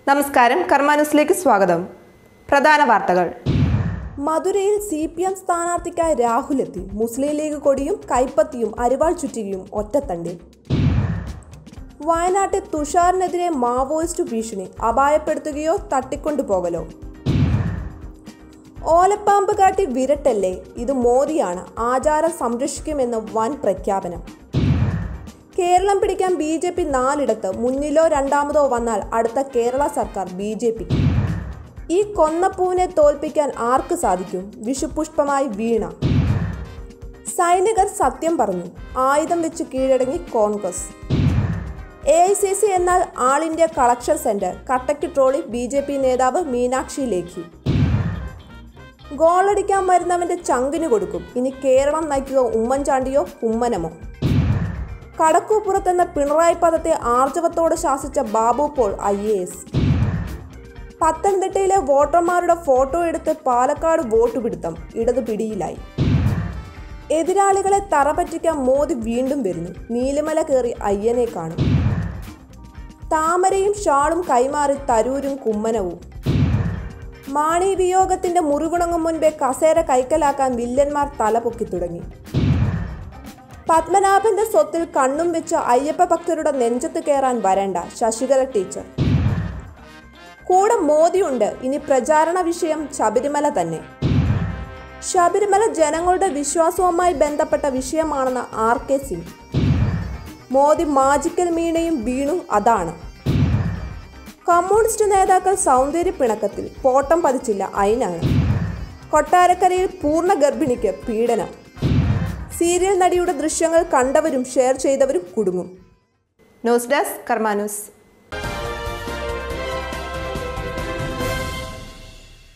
നമസ്കാരം, കർമ്മ ന്യൂസിലേക്ക് സ്വാഗതം. പ്രധാന വാർത്തകൾ. മധുരയിൽ CPM സ്ഥാനാർത്ഥിക്കായി രാഹുൽ എത്തി. മുസ്ലിം ലീഗ് കൊടിയും കൈപ്പത്തിയും അരിവാൾ ചുറ്റികയും ഒറ്റത്തണ്ടിൽ. വയനാട്ടിൽ തുഷാറിനെതിരെ മാവോയിസ്റ്റ് ഭീഷണി. അപായപ്പെടുത്തുകയോ തട്ടിക്കൊണ്ടുപോകലോ. ഓലപ്പാമ്പ് കാട്ടി വിരട്ടല്ലേ, ഇത് മോദിയാണ്, ആചാരം സംരക്ഷിക്കുമെന്ന് വൻ പ്രഖ്യാപനം. കേരളം പിടിക്കാൻ BJP 4 മുന്നിലോ രണ്ടാമതോ വന്നാൽ അടുത്ത കേരള സർക്കാർ BJPക്ക്. ഈ കൊന്നപ്പൂവിനെ തോൽപ്പിക്കാൻ ആർക്ക് സാധിക്കും? വിഷുപുഷ്പമായി വീണ. സൈനികർ സത്യം പറഞ്ഞു. ആയുധം വെച്ച് കീഴടങ്ങി കോൺഗ്രസ്. AICC എന്നാൽ ആൾ ഇന്ത്യ കളക്ഷൻ സെന്റർ. കട്ടയ്ക്ക് ട്രോളി BJP നേതാവ് മീനാക്ഷി ലേഖി. ഗോളടിക്കാൻ വരുന്നവന്റെ ചങ്കിന് കൊടുക്കും. ഇനി കേരളം നയിക്കുക ഉമ്മൻചാണ്ടിയോ കുമ്മനമോ? കടക്കൂപ്പുറത്തെന്ന പിണറായി പദത്തെ ആർജവത്തോട് ശാസിച്ച ബാബു പോൾ IAS. പത്തനംതിട്ടയിലെ വോട്ടർമാരുടെ ഫോട്ടോ എടുത്ത് പാലക്കാട് വോട്ട് പിടുത്തം. ഇടത് പിടിയിലായി. എതിരാളികളെ തറപറ്റിക്കാൻ മോദി വീണ്ടും വരുന്നു. നീലിമല കയറി അയ്യനെ കാണും. താമരയും ഷാളും കൈമാറി തരൂരും കുമ്മനവും. മാണി വിയോഗത്തിന്റെ മുറിവുണങ്ങും മുൻപേ കസേര കൈക്കലാക്കാൻ വില്ലന്മാർ തലപൊക്കി തുടങ്ങി. പത്മനാഭന്റെ സ്വത്തിൽ കണ്ണും വെച്ച് അയ്യപ്പ ഭക്തരുടെ നെഞ്ചത്ത് കയറാൻ വരണ്ട. ശശികല ടീച്ചർ. കൂടെ മോദിയുണ്ട്. ഇനി പ്രചാരണ വിഷയം ശബരിമല തന്നെ. ശബരിമല ജനങ്ങളുടെ വിശ്വാസവുമായി ബന്ധപ്പെട്ട വിഷയമാണെന്ന് RK സിംഗ്. മോദി മാജിക്കൽ മീണയും വീണു. അതാണ്. കമ്മ്യൂണിസ്റ്റ് നേതാക്കൾ സൗന്ദര്യ പിണക്കത്തിൽ. പോട്ടം പതിച്ചില്ല, അതിനാണ്. കൊട്ടാരക്കരയിൽ പൂർണ്ണ ഗർഭിണിക്ക് പീഡനം. സീരിയൽ നടിയുടെ ദൃശ്യങ്ങൾ കണ്ടവരും ഷെയർ ചെയ്തവരും കുടുങ്ങും. ന്യൂസ് ഡെസ്ക്, കർമ്മ ന്യൂസ്.